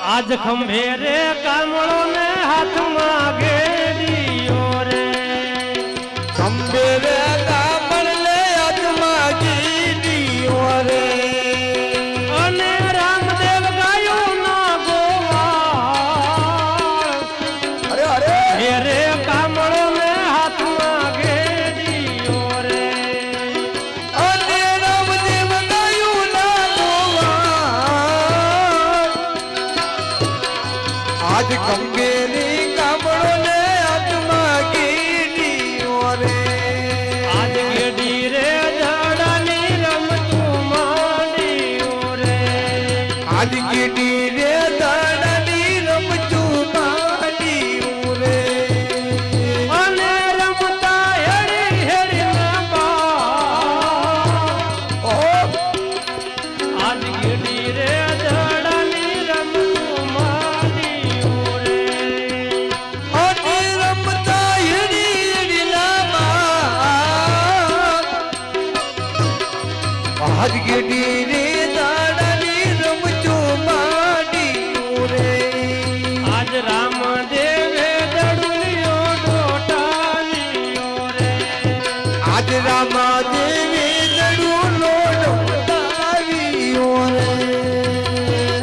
આજ ખંભે રે કામળો ને હાથમાં ઘેડીઓ રે ખંભે રે કામળ ને હાથમાં ઘેડીઓ રે અને રામદેવ ગાયું ના ગોવાળ અરે અરે હે રે કામળો ને હાથમાં ઘેડીઓ રે અને રામદેવ ગાયું ના ગોવાળ આજ ખંભેરી કામળો ને હાથમાં ઘેડીઓ રે આજ ઘેડી રે ઝાડાની રમતું માંડીઓ રે આજ ઘેડી રે દાડાની રમતું માંડીઓ રે અને રમતા હેડી હેડી ના બા ઓ આજ ઘેડી રે ઝાડાની રમતું માંડીઓ રે અને રમતા હેડી હેડી લામાં આજ ઘેડી રે દાડાની રમતું માંડીઓ રે આજ રામદેવે દડુલિયો ડોટાલિયો રે આજ રામાદેવી દડુલો ડોટાવ્યો રે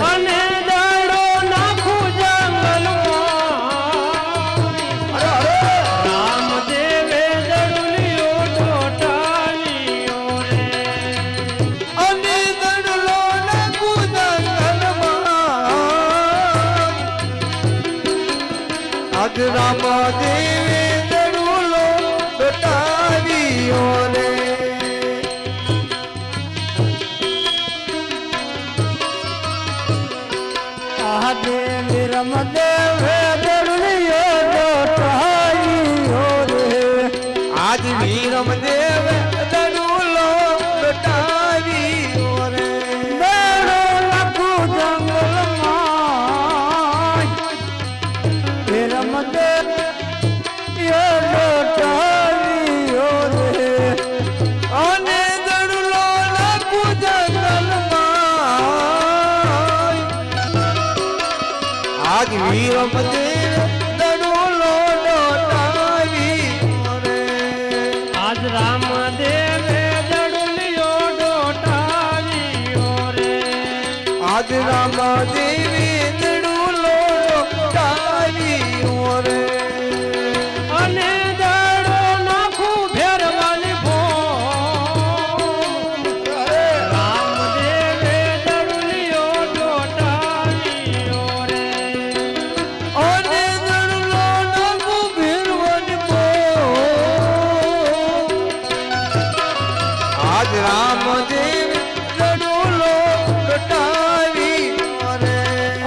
અને દડો નાખું જંગલમાં અરે અરે રામદેવે દડુલિયો ડોટાલિયો રે અને દડલો નાખું જંગલમાં આજ રામાદેવી દડુલો ડોટાવ્યો રે આજે રમદેવે દડુલિયો ડોટાલિયો રે આજ વીરમ દેવ દડુલો ડોટાવ્યો રે દડો નાખું જંગલમાં હે રમદેવિયો ડોટાલિયો રે અને દડલો નાખું જંગલમાં આજ વીરમ દેવ દડુલો ડોટાવ્યો રે આજ રામદેવે દડુલિયો ડોટાલિયો રે આજ રામાદેવી દડુલો ડોટાવ્યો રે અને દડો નાખું ભેરવાની ભો રામદેવે દડુલિયો ડોટાલિયો રે અને દડલો નાખું ભીરવન પો આજ રામદેવ દડુલો ડોટાવ્યો રે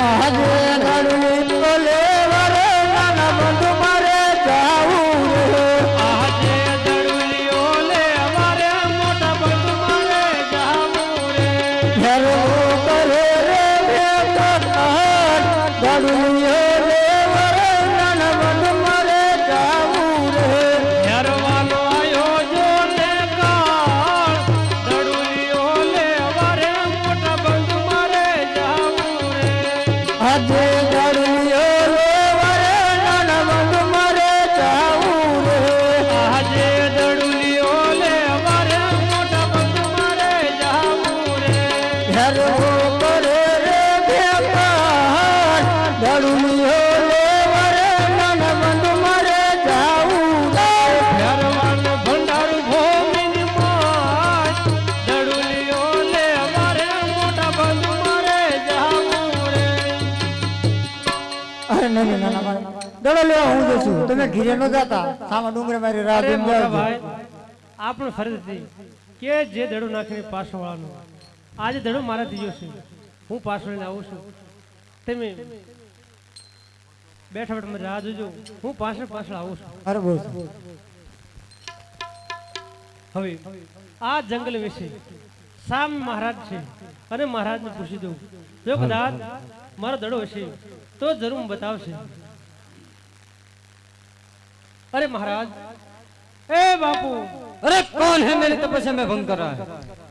આજે દડુલિયો લેવરે નાના બંધુ મારે જાવું રે આજે દડુલિયો લેવરે મોટા બંધુ મારે જાવું રે ઘેરો કરે રે બેટાર દડુલિયો લેવરે નાના બંધુ મારે જાવું રે ઘેરવાનો આયો જો ને કાળ દડુલિયો લેવરે મોટા બંધુ મારે જાવું રે આજે દડુલિયો લેવરે નાના બંધુ મારે જાવું રે આજે દડુલિયો લેવરે મોટા બંધુ મારે જાવું રે ઘેરો કરે રે બેટાર દડુલિયો લેવરે નાના બંધુ મારે જાવું રે ઘેરવાન ભંડાર ભોમીની માય દડુલિયો લેવરે મોટા બંધુ મારે જાવું રે અરે નહીં નાના મારા દડો લેવા હું જશું તમે ઘીરે ન જાતા સામા ડુંગરે મારી રાહ અરે જોઈને મોટા જાજો. ભાઈ આપણું ફરજ હતી કે જે દડો નાખીને પાછો વાળવાનું આજે દડો મારા દીજો છે હું પાછો લઈને આવું છું તમે બેઠા બેઠા મારી રાહ જોજો હું પાછળ પાછળ આવું છું અરે બોલ હવે આ જંગલ વિશે સામ મહારાજ છે અને મહારાજને પૂછી દઉં જો કદાચ મારો દડો હશે તો જરૂર બતાવશે अरे महाराज ए बापू अरे कौन है मेरी तपस्या में भंग कर रहा है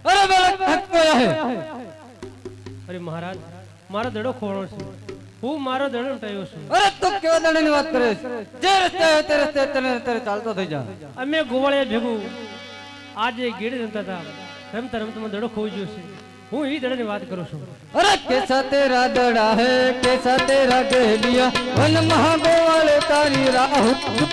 अरे बालक थक गया है अरे महाराज मारा दड़ो खोड़ो छे હું મારો દડો ટાયો છું અરે તું કેવા દાડાની વાત કરે છે? જે રસ્તે આવે તે રસ્તે તને ચાલતો થઈ જા. અમે ગોવાળિયા ભેગું આજે ગીડ રમતા હતા. રમતા રમતા મને દડો ખોઈ ગયો છે. હું એ દડાની વાત કરું છું. अरे कैसा तेरा दड़ा है कैसा तेरा गहलिया वन महागोवाल तारी राह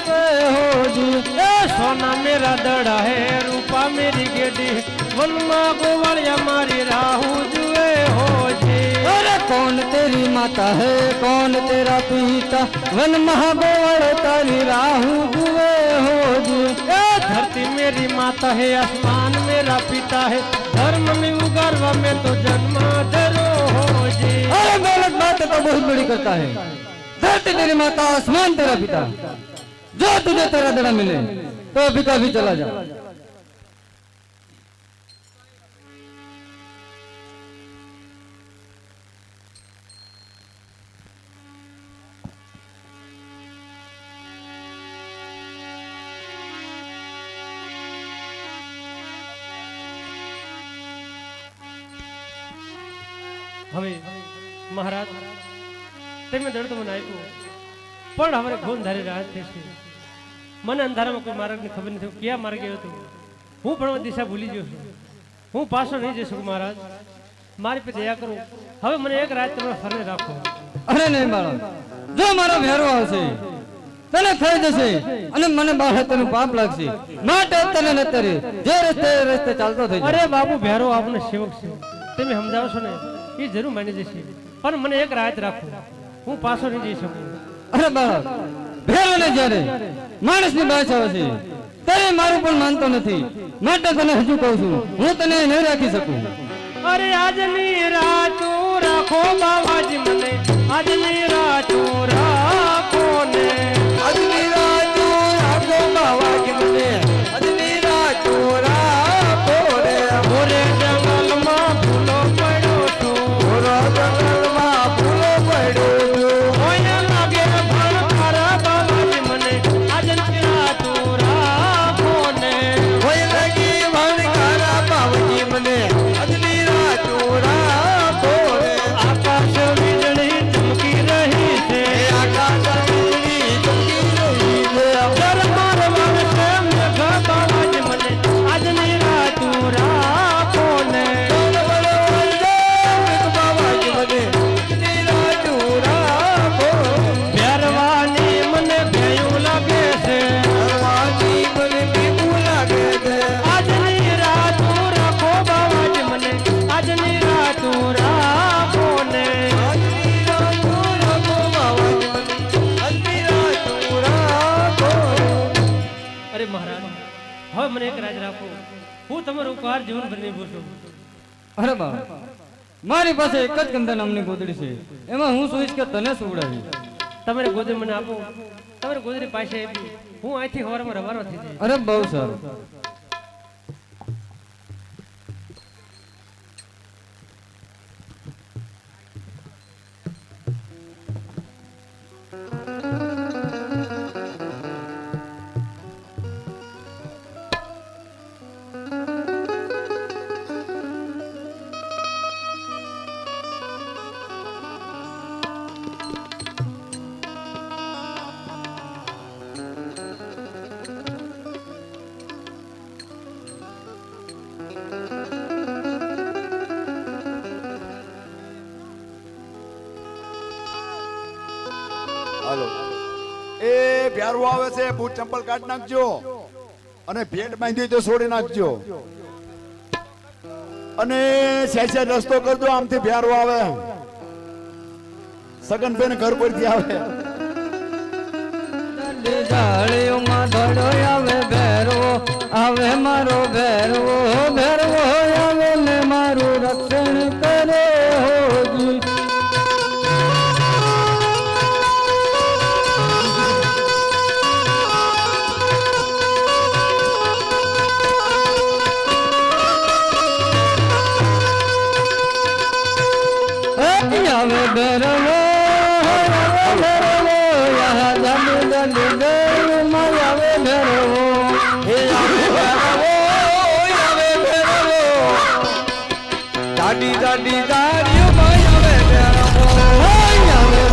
पे हो जी. ए सोना मेरा दड़ा है रूपा मेरी गेडी वनमा गोवाळिया मारी राहू जुए होजी. अरे कौन तेरी माता है कौन तेरा पिता वन महागोवाल तारी राह पे हो जी. ए धरती मेरी माता है आसमान मेरा पिता है धर्म में उगारवा में तो जन्म धरो होजी. अरे गलत बात तो बहुत बड़ी करता है. धरती तेरी माता आसमान तेरा पिता जो तुझे तेरा दड़ा मिले तो अभी का भी चला जा. હવે મહારાજ તમે દડ તો મને આપ્યો પણ હવે ઘોન ધારી રાત થશે. મને અંધારામાં કોઈ માર્ગની ખબર નથી ક્યાં માર્ગે હતો. હું પણ દિશા ભૂલી ગયો છું. હું પાછો નહીં જઈ શકું મહારાજ. મારી પર દયા કરો. હવે મને એક રાત તમે ફરને રાખો. અરે નહીં બાળક જો મારો ભેરો આવશે તને થઈ જશે અને મને બહાર તને પાપ લાગશે માટે તને ન તરે જે રસ્તે ચાલતો થઈ જા. અરે બાબુ ભેરો આપનો સેવક છે. તમે સમજાવશો ને એ જરૂર માની જશે પણ મને એક રાત રાખો. હું પાછો નહીં જઈ શકું. અરે બાળક ભેરો ને જ્યારે માણસની ભાષા હશે ત્યારે મારું પણ માનતો નથી માટે તને હજુ કહું છું હું તને નહીં રાખી શકું. અરે આજની રાતો રાખો બાવાજી મને આજની રાતો રાખો ને આજની રાતો રાખો બાવાજી મને આજની રાતો રાખો રે. ઓરે જંગલમાં ફૂલો પડ્યો છો ઓરો જંગલમાં ફૂલો પડ્યો છું. ઓય લાગે ફળ ખરા બાવાજી મને આજની રાતો રાખો ને હોય લાગી ભણકારા બાવાજી મને આજની રાતો રાખો રે. આકાશ વીજળી ચમકી રહી છે એ આકાશ વીજળી ચમકી રહી છે. દરબાર વર્ષે મેઘ બાવાજી મને આજની રાતો રાખો ને બાવાજી મને આજની રાતો રાખો. પહેરવાની મને ભેયું લાગે છે બાવાજી મને બીવું લાગે છે. આજની રાતો રાખો બાવાજી મને આજની રાતો રાખો ને આજની રાતો રાખો બાવાજી મને આજની રાતો રાખો. અરે મહારાજ હવે મને એક રાજ રાખો. હું તમારો ઉપકાર જીવનભર નિભાવું છું. અરે બાળક મારી પાસે એક જ કંદા નામની ગોદડી છે એમાં હું સુઈશ કે તને સુવડાવી. તમારે ગોદરી મને આપો. તમારે ગોદરી પાસે આપી હું અહીંથી સવારમાં રવાનો થઈ જાય. અરે બહુ સારું. હાલો એ પ્યારું આવે છે બૂટ ચંપલ કાઢી નાખજો અને ભેટ બાંધી તો છોડી નાખજો અને સેસે રસ્તો કરજો આમથી પ્યારું આવે સગનભાઈ ઘર પરથી આવે જાળીઓમાં ધડો આવે ભેરવો આવે મારો ભેરવો ભેરવો આવે ને મારું રક્ષણ કરે હોજી. આવે ભેરવો દાડી દાડી દાડી આવે ભેરવો. આવે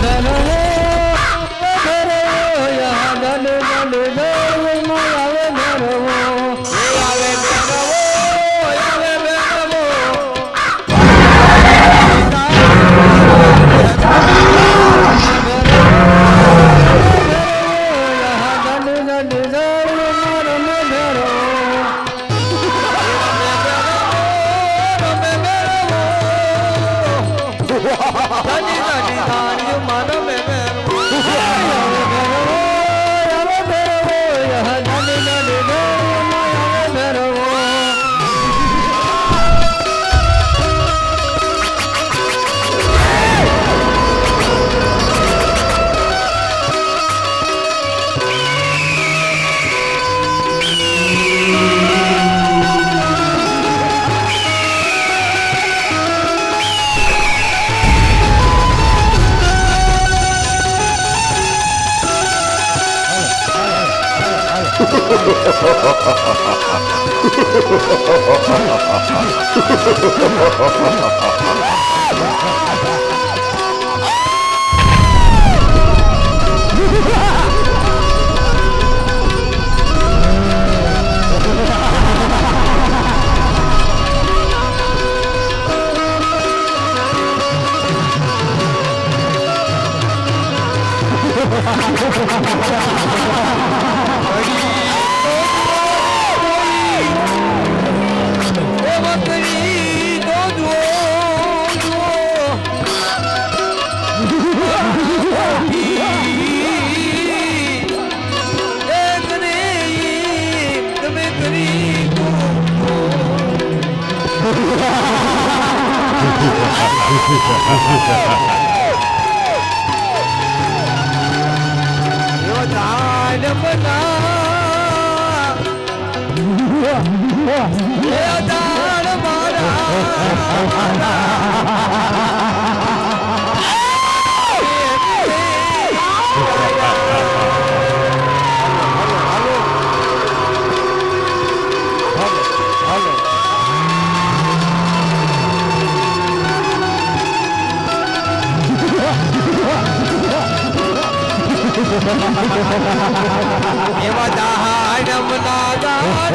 એવા દાનમ નાદાન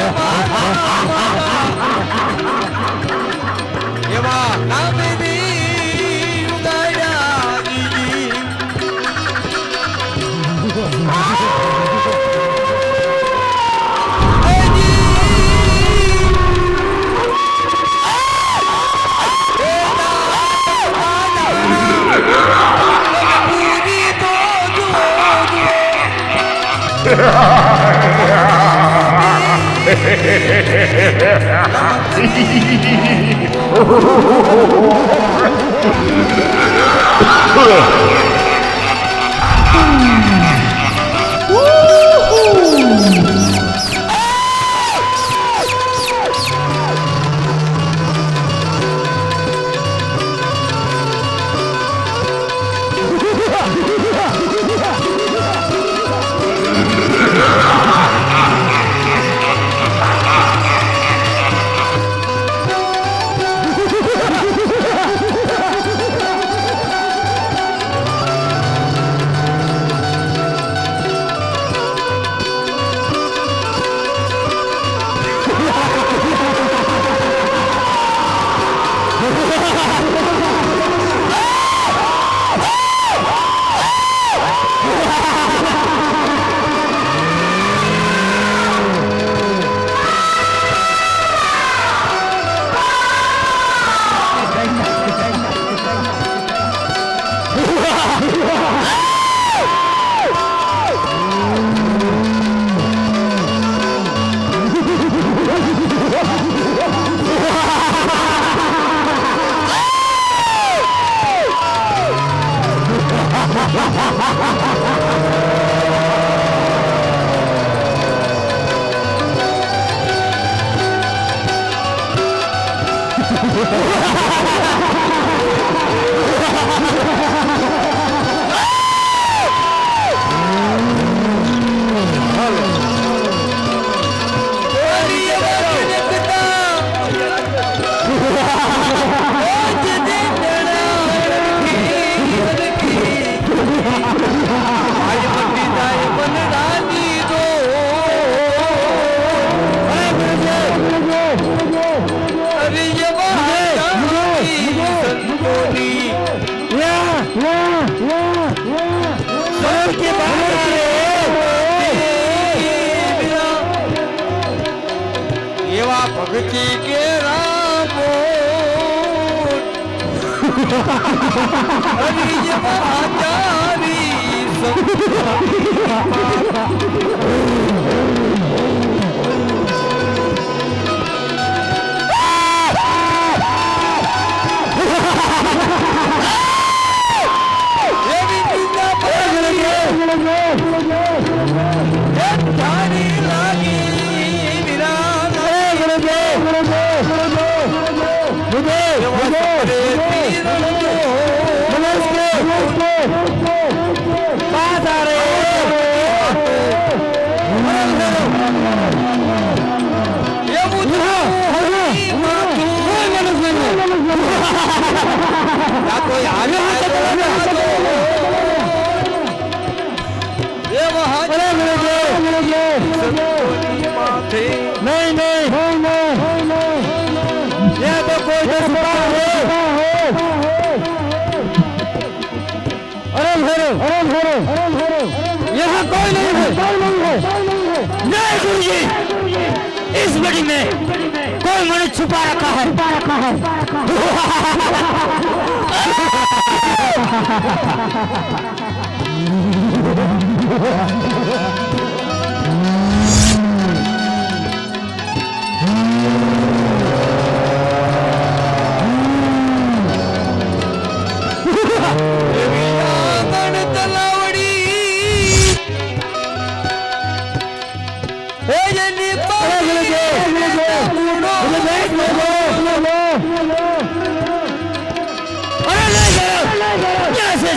એવા નામની ઉદયાજી એવા ભક્તિ કે રામો હરિય આચારી अरे यहाँ कोई नहीं है। नहीं गुरुजी, इस बड़ी में कोई मनुष्य छुपा रखा है।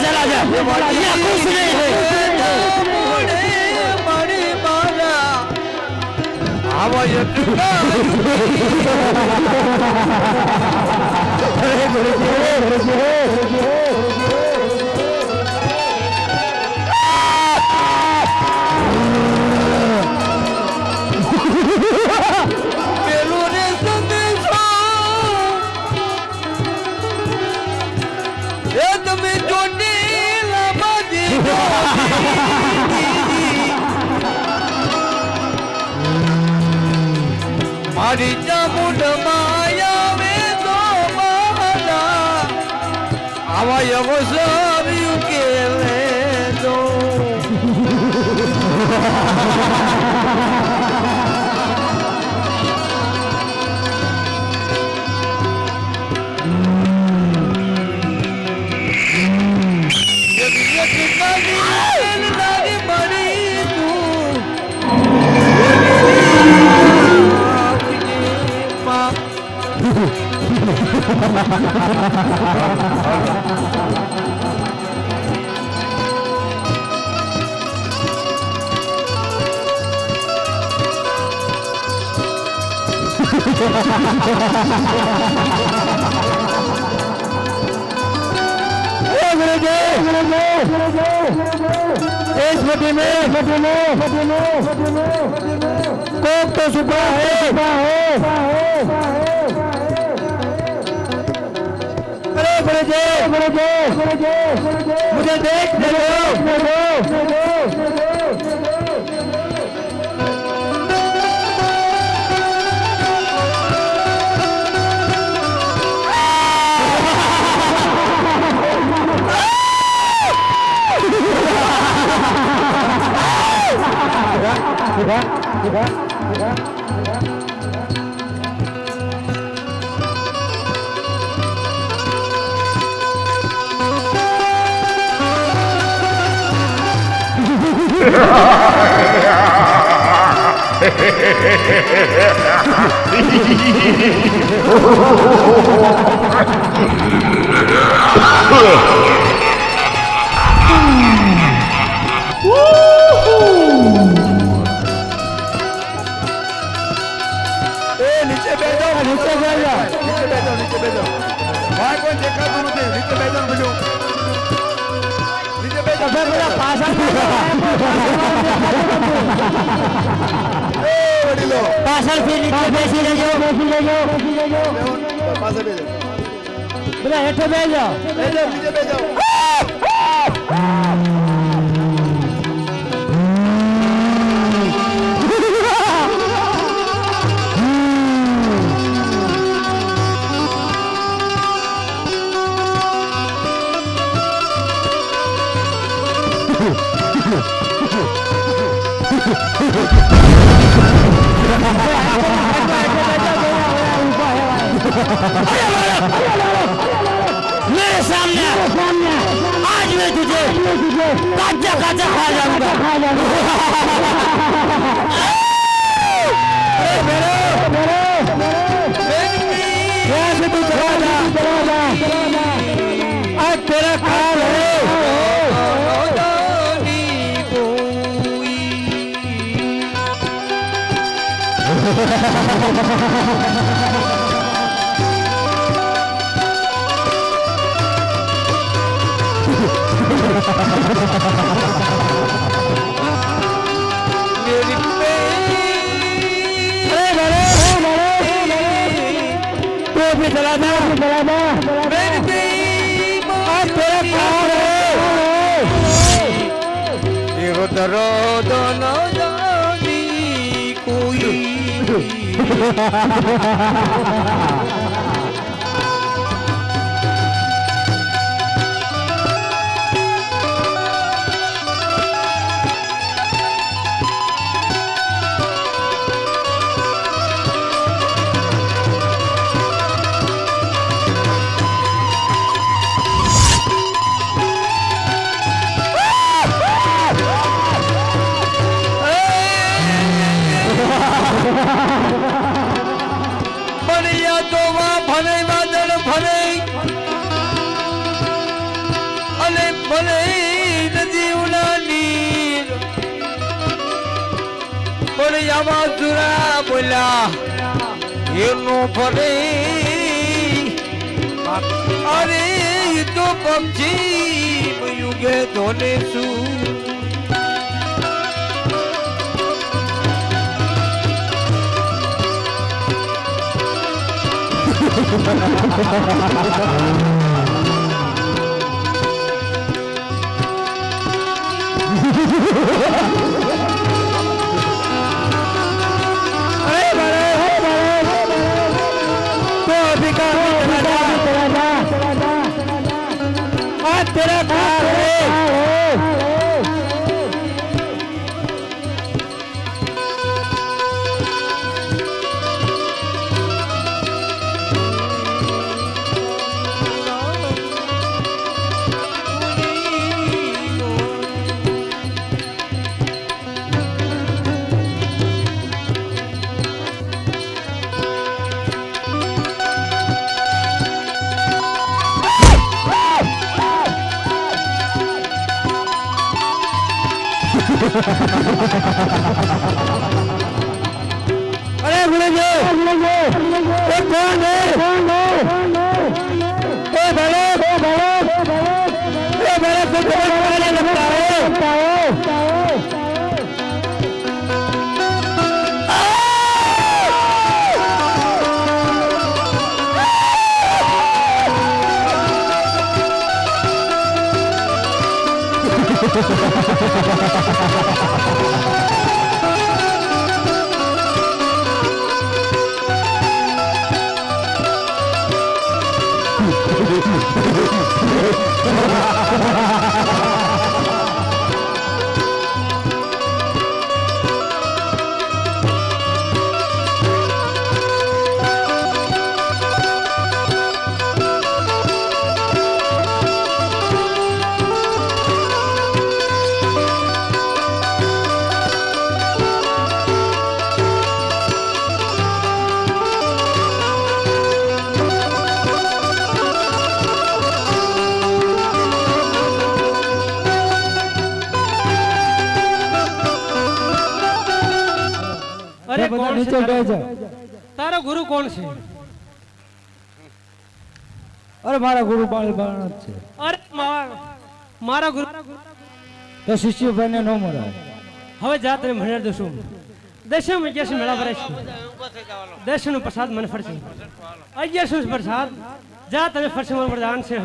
चला जा, यहाँ कुछ नहीं है। મારી ચામુંડ માયા મે તો મારા આવા અવસર કે લેજો इस मटी में कोप तो छुपा है। अरे बड़े जे मुझे देख दो। नीचे बैठो, नीचे बैठो, नीचे बैठो, नीचे बैठो। वहाँ कोई देखा तो मुझे नीचे बैठो, मुझे नीचे बैठो। फिर मेरा पासा बड़ी लो पासा फिर नीचे बैठी ले जाओ, बैठी ले जाओ, बैठी ले जाओ। पासा बैठ जाओ, बेटा हेठे बैठ जाओ, बैठ जाओ, नीचे बैठ जाओ। मेरे सामने आज मैं तुझे काचा काचा खा जाऊंगा। तू चला जा, आज तेरा काल है। चला था, દરદ ન જાની કોઈ બોલ્યા એનો ફરે અરે તો પક્ષી યુગે ધોને શું अरे गुरुजी ये कौन है ए भले ये मेरे को पहले लगता है અરે કોણ નીચે છે બેસજો. તારો ગુરુ કોણ છે? અરે મારા ગુરુ બાળ બાળ છે અરે મારા ગુરુ તો શિષ્ય ભાઈને ન મરાય. હવે જા તને ભણેર દઉં. દશમ 11 મેળા ભરાય છે. દશનો પ્રસાદ મને ફરશે. 11 પ્રસાદ જા તને ફરશે મને વરદાન છે.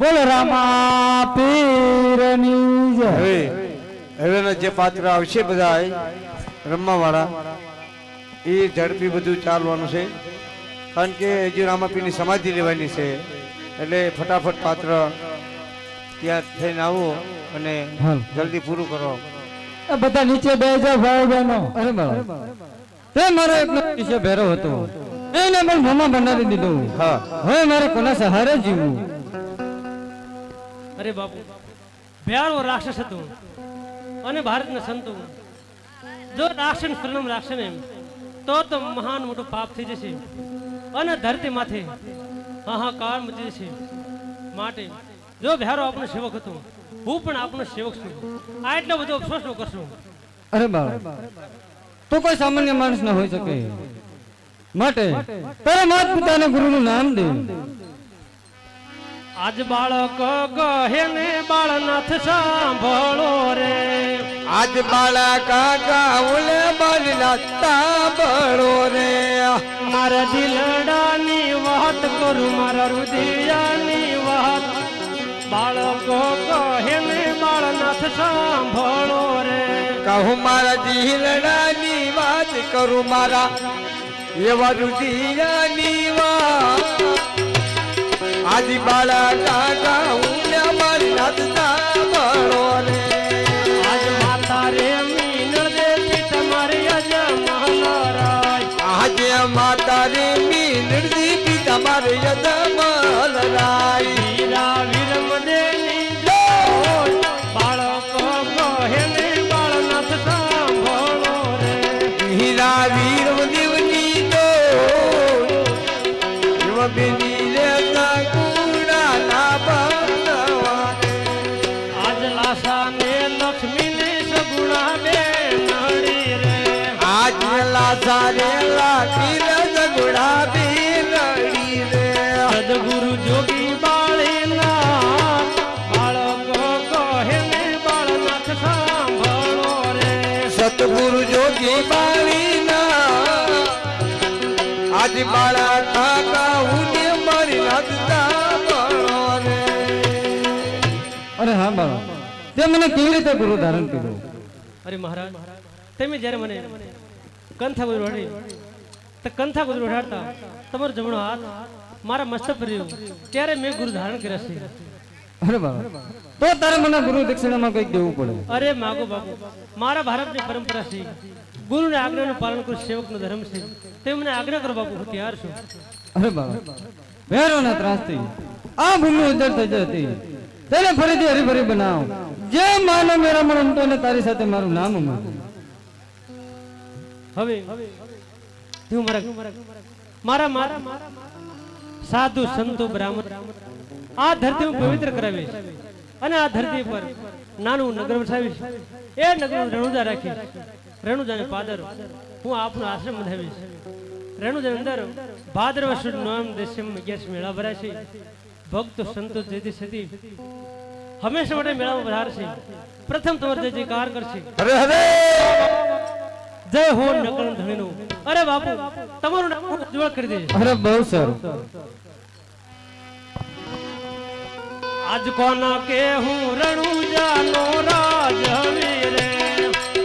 બોલો રામા પીરની જય. હવે જે પાત્ર આવશે બધા રમવા વાળા એ ઝડપી બધું ચાલવાનું છે કારણ કે હજી રામાપીરની સમાધિ લેવાની છે એટલે ફટાફટ પાત્ર તૈયાર થઈને આવો અને જલ્દી પૂરું કરો. એ બધા નીચે બેસજો ભાઈ બહેનો. અરે બાળા તે મારો એકનો શિષ્ય ભેરો હતો એને પણ મામા બનાવી દીધો. હા હવે મારે કોના સહારે જીવવું? અરે બાપુ ભયાળો રાક્ષસ હતો અને ભારતના સંતો જો રાક્ષસ પરિણામ રાખશે ને તો મહાન મોટું પાપ થઈ જશે અને ધરતી માથે હાહાકાર મચી જશે. માટે જો ભયારો આપણો સેવક હતો હું પણ આપણો સેવક છું. આ એટલો બધો અફસોસ ન કરશો. અરે બાળા તો કોઈ સામાન્ય માણસ ના હોઈ શકે માટે તારા માત પિતાને ગુરુનું નામ દે. આજ બાળક કહે ને બાળનાથ સાંભળો રે. આજ બાળા કાકા ઓલે બાલના તાબળો રે. મારા દિલડાની વાત કરું મારા હૃદયની વાત. બાળકો કહે ને બાળનાથ સાંભળો રે. કહું મારા દિલડાની વાત કરું મારા એવા રુધિરાની વાત આદિ બાળા કાકા હું ને અમારી નાત સાંભળો રે આજ માતા રે મીનળ દેવી તમારી અજમલરાય આજે માતા રે મીનળ દેવી તમારી અજમલરાય વીરા વીરમ દેની જોય બાળકો કહે ને બાળનાથ સાંભળો રે હીરા વીર દેવની તો એવ બેની રેતા કુડા ના બંધવાને આજ લાસા ને લક્ષ્મી ને સગુણા બે નડી રે આજ લાસા રે લાખી રજગુડા બેલડી રે સદગુરુ જોગી બાળીના બાળકો કહે ને બાળનાથ સાંભળો રે સતગુરુ જોગી બાળીના આજ બાળા કાકા હું ને મારી નાથતા બળો રે અરે હા બાળો તે મને કેવી રીતે ગુરુ ધારણ કર્યો અરે મહારાજ તમે જ્યારે મને કંથા ગુરુ વળી તો કંથા ગુરુ વઢાડતા તમારો જમણો હાથ મારા મસ્તક પર રહ્યો ત્યારે મેં ગુરુ ધારણ કર્યા છે અરે બાળો તો તારે મને ગુરુ દક્ષિણામાં કંઈક દેવું પડે અરે માગો બાપુ મારા ભારતની પરંપરા છે ગુરુને આજ્ઞાનું પાલન કરું સેવકનો ધર્મ છે તે મને આજ્ઞા કરો બાપુ હું તૈયાર છું અરે બાળો ભેરોના ત્રાસથી આ ભૂમિ ઉજ્જડ થઈ જતી હતી તેને ફરીથી હરીભરી બનાવ જે માનો મેરા મન તો ને તારી સાથે મારું નામ ઉમારું હવે હું મારા સાધુ સંતો બ્રાહ્મણ આ ધરતી હું પવિત્ર કરાવીશ અને આ ધરતી પર નાનું નગર વસાવીશ એ નગર રણુજા રાખીશ રણુજાને પાદર હું આપનો આશ્રમ બંધાવીશ રણુજા અંદર ભાદરવા સુદ નોમ દેશમ 11 મેળા ભરાય છે ભક્તો સંતો જેથી સતી હંમેશા માટે મેળામાં વધારશે પ્રથમ તમારે જય જયકાર કરશે હરે હરે જય હો નકળ ધણીનું અરે બાપુ તમારું નામ ઉજ્જવળ કરી દેજો અરે બહુ સારું આજ કોના કે હું રણુજાનો રાજ વીરે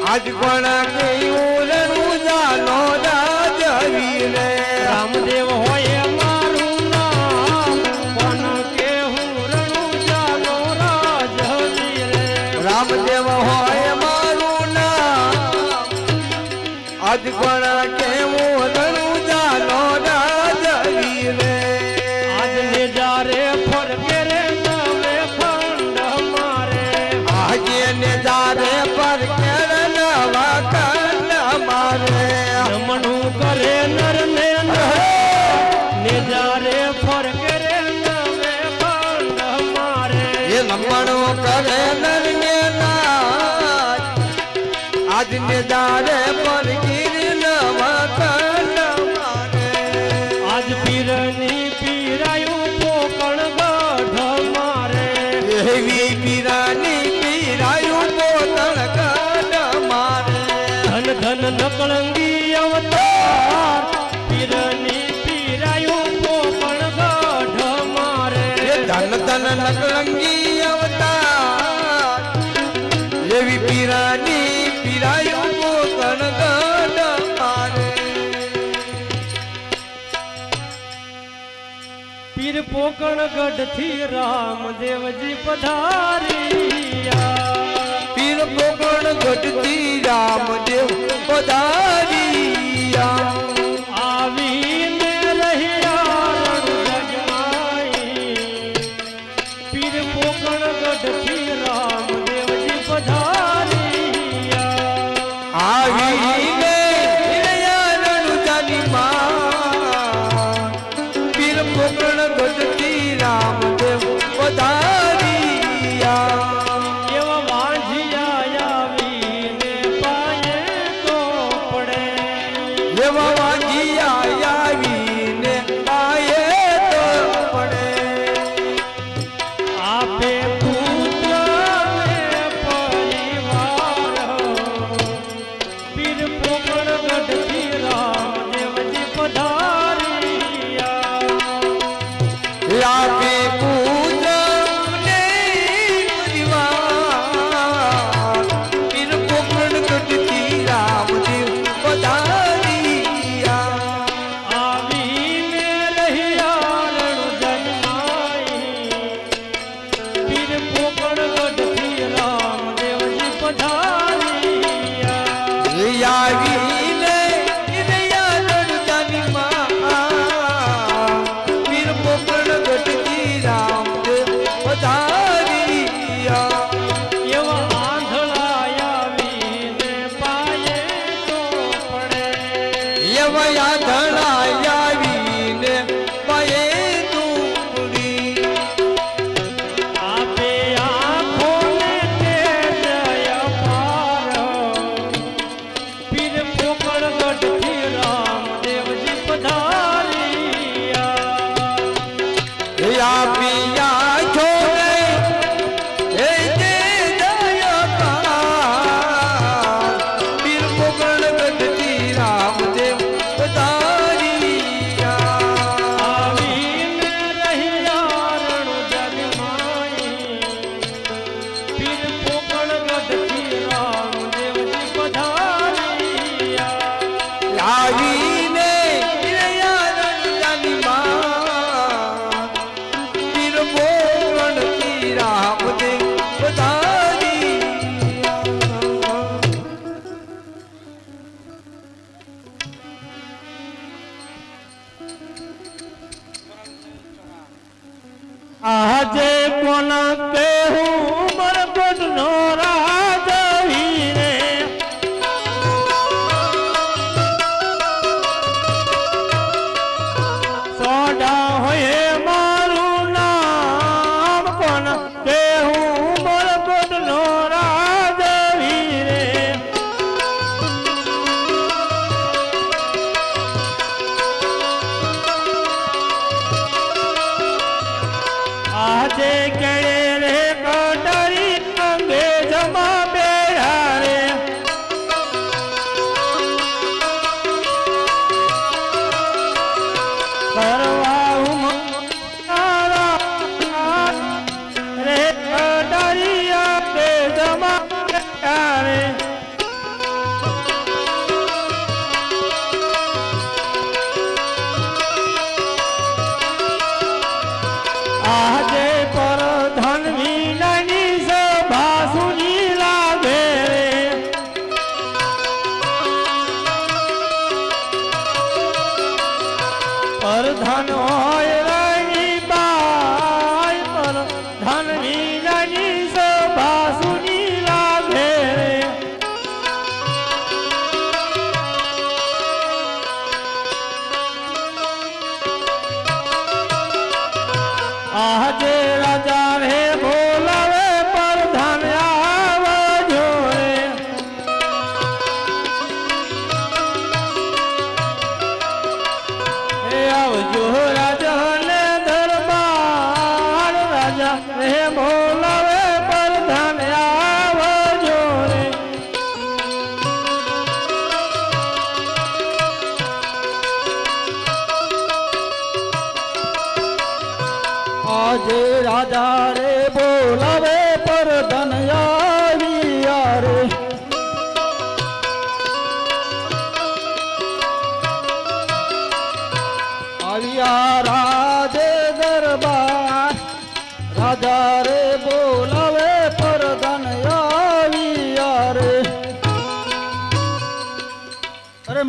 આજ કોણા કેવું રણુજાનો રાજ વીરે રામદેવ હોય મારું નામ કોના કે હું રણુજાનો રાજ વીરે રામદેવ હોય મારું નામ આજ કોણા કેવું રણુજાનો રાજ વીરે આજ ને જારે ફરકે રે નવે ખંડ મારે આજે ને જારે પર કેર નવા કંડ મારે નમણું કરે નર ને ને જારે ફરકે રે નવે ખંડ મારે એ લમણો કરે નરને નાચ આજ ને જારે પર ગીર નવા કંડ મારે આજ પીરની પીરાયું પોકણ ગઢ મારે એવી પીરાની પીરાયું પોતણ કંડ મારે ધન ધન નકળંગી અવતાર પીરની પીરાયું પોકણ ગઢ મારે એ ધન ધન નકલંગી અવતાર એવી પીરાની પીરાયું પોતણ કંડ મારે પીર પોકણ ગઢ થી રામદેવજી પધારિયા પીર પોકણ ગઢથી રામદેવ પધારિયા આવીને રહ્યા રણજગમાઈ પીર પોકણ ગઢ થી રામદેવજી પધારિયા આવીને રણુજાની માં પીર પોકણ ગઢથી રામદેવ પધારિયા એવા વાંઢિયા આવીને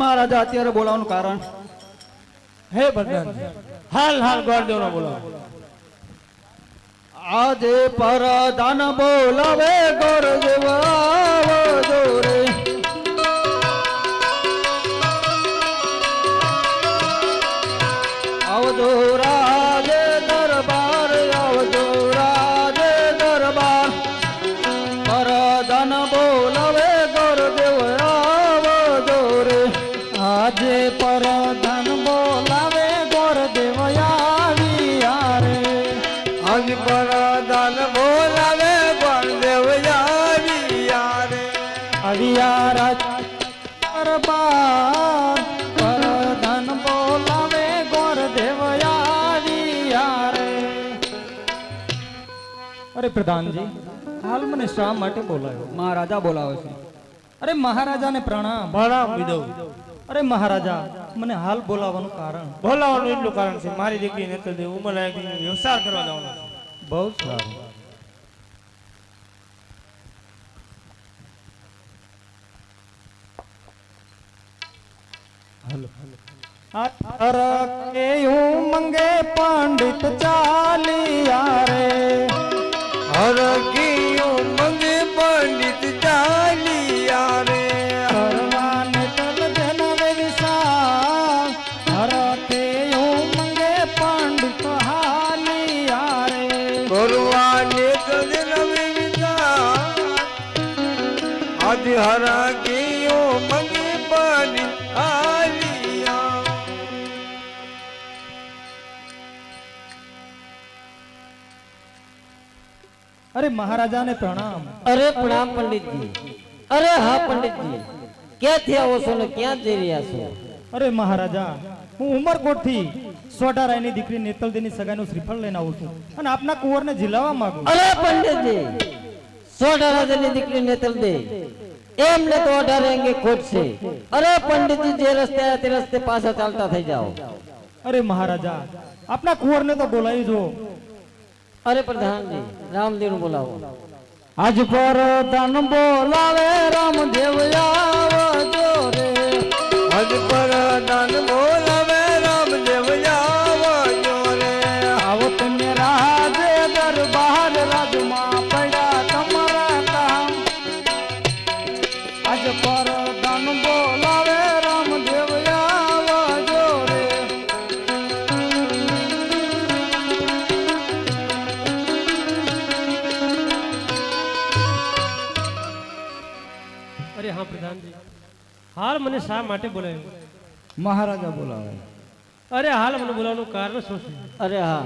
મહારાજા અત્યારે બોલાવવાનું કારણ? હે પ્રધાન, હાલ હાલ ગોરદેવનો બોલાવો. આજે પરધાન બોલાવે ગોરદેવ આવજો રે. આવજો રાજે દરબાર, આવજો રાજે દરબાર. પરધાન બોલાવે ગોરદેવ આવજો રે. આજે પરધાન બોલાવે ગોરદેવ આવ્યા રે. આજ પરદાન બોલાવે ગોરદેવ આવ્યા રે. આવ્યા રાજ દરબાર, પરધાન બોલાવે ગોરદેવ આવ્યા રે. અરે પ્રધાનજી, હાલ મને શા માટે બોલાયો? મહારાજા બોલાવે છે. અરે મહારાજાને પ્રણામ. પ્રણામ વિદો. અરે મહારાજા, મને હાલ બોલાવવાનું કારણ? બોલાવવાનું એટલું કારણ છે, મારી દીકરીને તો ઉંમર લાયક વ્યવસાય કરવા જવાનો છે. બહુ સારું. અરકે મંગે પંડિત ચાલિયા રે. હરકીયું મંગે પંડિત ચાલિયા રે. કરવાને તલ જનવે વિશાળ. હરકે મંગે પંડિત હાલિયા રે. કરવાને તજનવે વિચાર. આજ હરકીયું મંગે પંડિત ચાલિયા. અરે મહારાજાને પ્રણામ. અરે પ્રણામ પંડિતજી. અરે હા પંડિતજી, ક્યાંથી આવો છો ને ક્યાં જઈ રહ્યા છો? અરે મહારાજા, હું ઉમરકોટ થી સોઢારાયની દીકરી નેતલદેની સગાઈનું શ્રીફળ લઈને આવું છું અને આપના કુંવરને ઝીલાવવા માંગુ. અરે પંડિતજી, સોઢા રાજાની દીકરી નેતલ દે એમને તો 18 અંગે ખોટ છે. અરે પંડિતજી, જે રસ્તે આવ્યા તે રસ્તે પાછા ચાલતા થઈ જાઓ. અરે મહારાજા, આપના કુંવરને તો બોલાવી જો. અરે પ્રધાનજી, રામદેવનું બોલાવો. આજ પરધાન બોલાવે રામદેવ આવજો રે. આજ પરદાન બોલાવે રામદેવ આવજો રે. આવો તમે રાજે દરબાર, રાજમાં પડ્યા તમારા કામ. આજ પરધાન બોલાવે રામદેવ આવજો રે. અરે હા પ્રધાનજી, હાલ મને શા માટે બોલાવ્યો? મહારાજા બોલાવે. અરે હાલ મને બોલાવવાનું કારણ શું છે? અરે હા,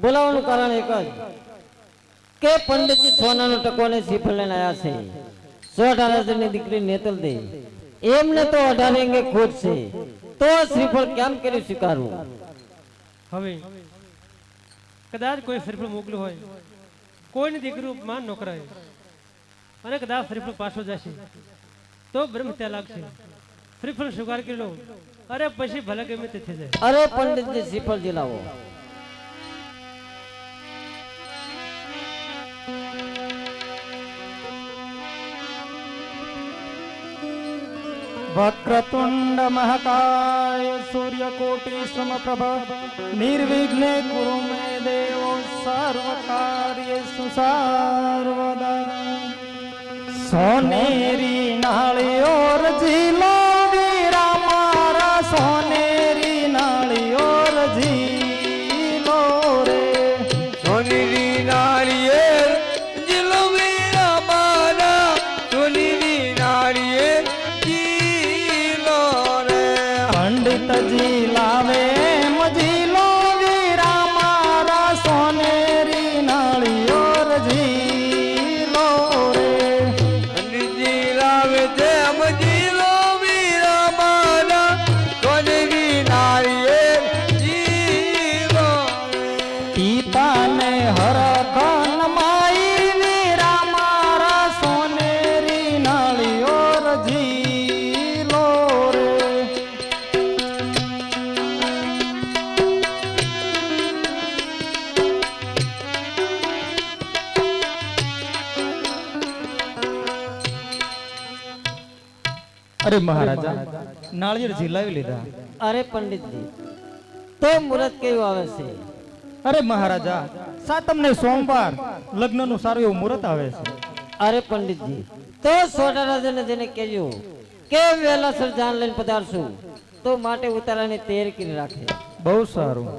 બોલાવવાનું કારણ એક જ કે પંડિતજી સોનાનો ટકોને શ્રીફળ લઈને આવ્યા છે. સોઢા રાજાની દીકરી નેતલ દે એમને તો 18 અંગે ખોટ છે, તો આ શ્રીફળ કેમ કરી સ્વીકારવું? હવે કદાચ કોઈ શ્રીફળ મોકલ્યું હોય, કોઈની દીકરી માન ન કરાય અને કદાચ શ્રીફળ પાછો જશે તો બ્રહ્મ ત્યાં લાગશે. શ્રીફળ સ્વીકાર કરી લો, અરે પછી ભલે ગમે તે થઈ જાય. અરે પંડિતજી, શ્રીફળ જીલાવો. વક્રતુંડ મહાકાય સૂર્યકોટિ સમપ્રભ નિર્વિઘ્ને કુરુ મે દેવો સર્વ કાર્યેષુ સર્વદા. સોનેરી નાળીઓ રજીલો વીરા મારા, સોનેરી નાળીઓ રજીલો રે. સોનેરી નાળિયેર જીલવીરા મારા, સોનેરી નાળિયેર જીલો રે. પંડિતજી લાવે મજીલો વીરા મારા, સોનેરી નાળીઓ રજીલો રે. પંડિતજી લાવે છે અરે મહારાજા નાળિયેર ઝીલાવી લીધા. અરે પંડિતજી, તો મુહૂર્ત કેવું આવે છે? અરે મહારાજા સાતમ ને સોમવાર લગ્નનું સારું એવું મુહૂર્ત આવે છે. અરે પંડિતજી, તો સોઢા રાજાને જેને કહ્યું કે વહેલાસર જાન લઈને પધારશું, તો માટે ઉતારાની તૈયારી કરી રાખે. બહુ સારું.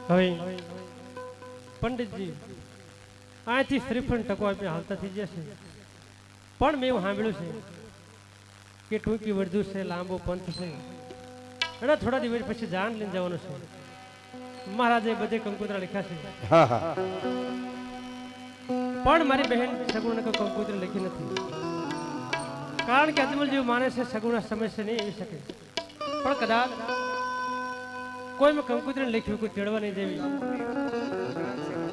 હવે પંડિતજી અહીંથી શ્રીફળ ટકો આપી હાલતા થઈ જશે, પણ મેં એવું સાંભળ્યું છે કે ટૂંકી વર્ધુ છે, લાંબો પંથ છે, એના થોડા દિવસ પછી જાન લઈને જવાનું છે. મહારાજે બધે કંકોત્રા લખ્યા છે, હા હા પણ મારી બહેન સગુણાને કોઈ કંકોત્રી લખી નથી. કારણ કે અજમલ જેવું માને છે સગુણા સમય છે નહીં આવી શકે, પણ કદાચ કોઈ મેં કંકોત્રી લખ્યું, કોઈ તેડવા નહીં દેવી,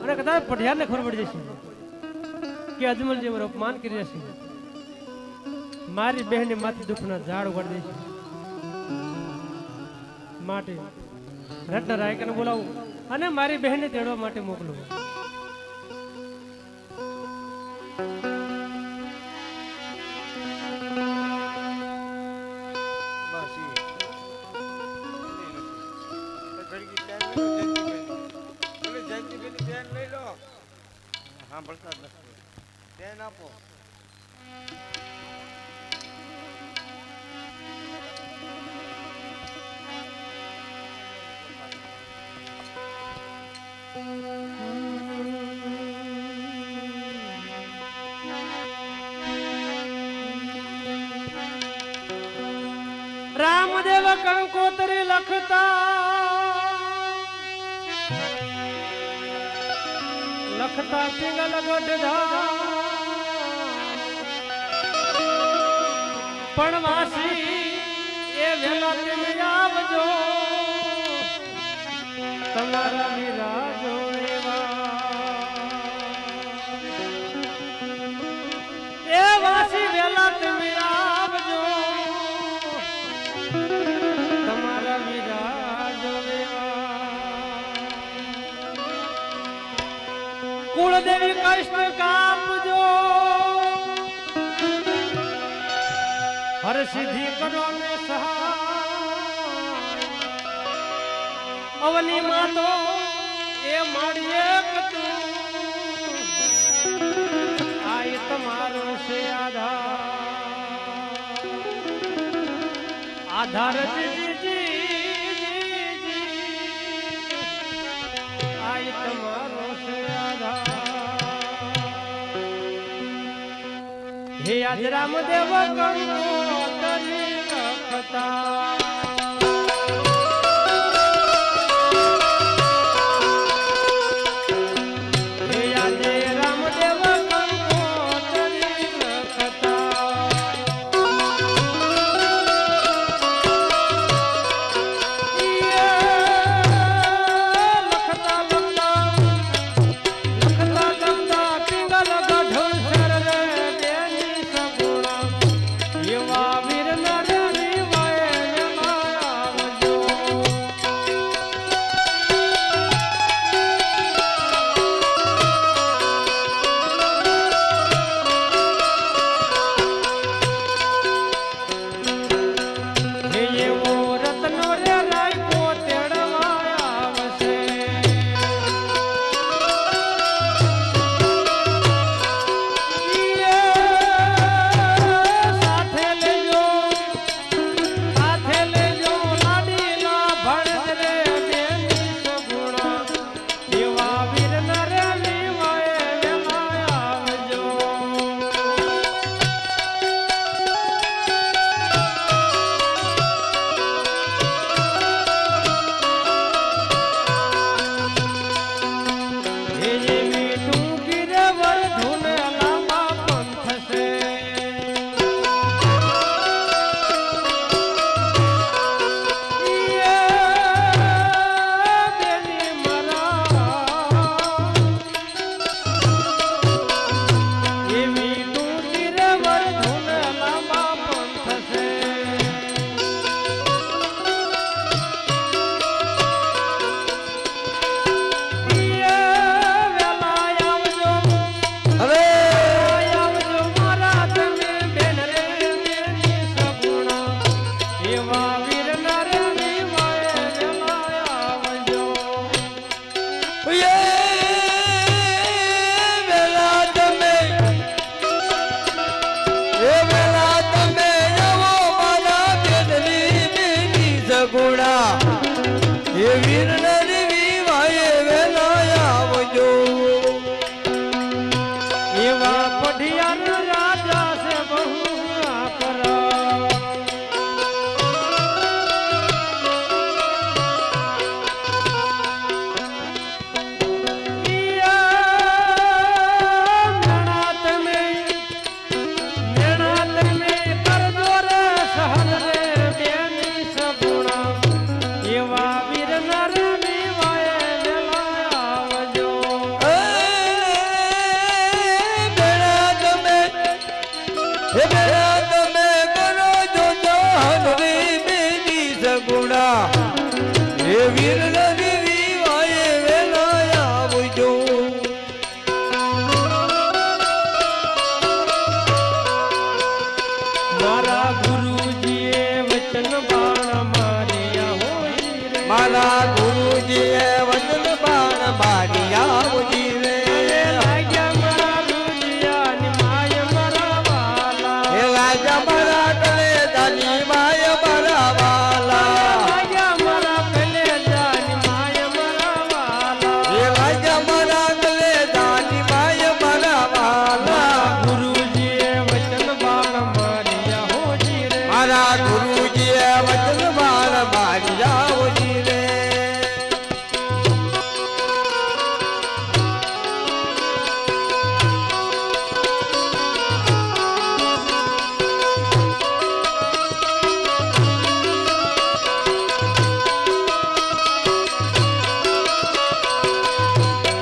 અને કદાચ પઢિયારને ખબર પડી જશે કે અજમલ જે મારું અપમાન કરી જશે, મારી બહેનને માથે દુઃખના ઝાડ ઉગાડી દેશે. માટે રત્ન રાયકાને બોલાવું અને મારી બહેનને તેડવા માટે મોકલું. રામદેવ કંકોત્રી લખતા પિંગલ ગઢધા પણ વાસી એ વેલા તમે આવજો, તમારા વિરાજો એ વાસી વેલા તમે આવજો, તમારા વિરાજો કુળદેવી કૃષ્ણ કાપજો, હર સિદ્ધિ કરો ને સહાય, અવની માતો એ માડીએ કતું આય તમારો છે આધાર આય તમારો છે હે આજ રામદેવ કંકોત્રી લખતા એવા વીર નર નિવાય એ વેલા તમે આવો મારા બેનની બેની સગુણા એ વીર નરવી વાય વેલા આવજો એવા પઢિયાર રાજા છે બહુ કરા વીર નરવી વાય વેલા આવજો મારા ગુરુજીએ વચન બાણ માર્યા હોય રે મારા ગુરુજીએ વચન બાણ માર્યા આવજી રે લાગ્યા મારા ગુરુજીયાની માય મારા વાલા એ રાજા મારા કલેજાની માય મારા વાલા લાગ્યા મારા કલેજાની માય મારા વાલા એ રાજા મારા કલેજાની માય મારા વાલા ગુરુજીએ વચન બાણ માર્યા હોય રે મારા ગુરુજીએ વચન બાણ માર્યા આવજી રે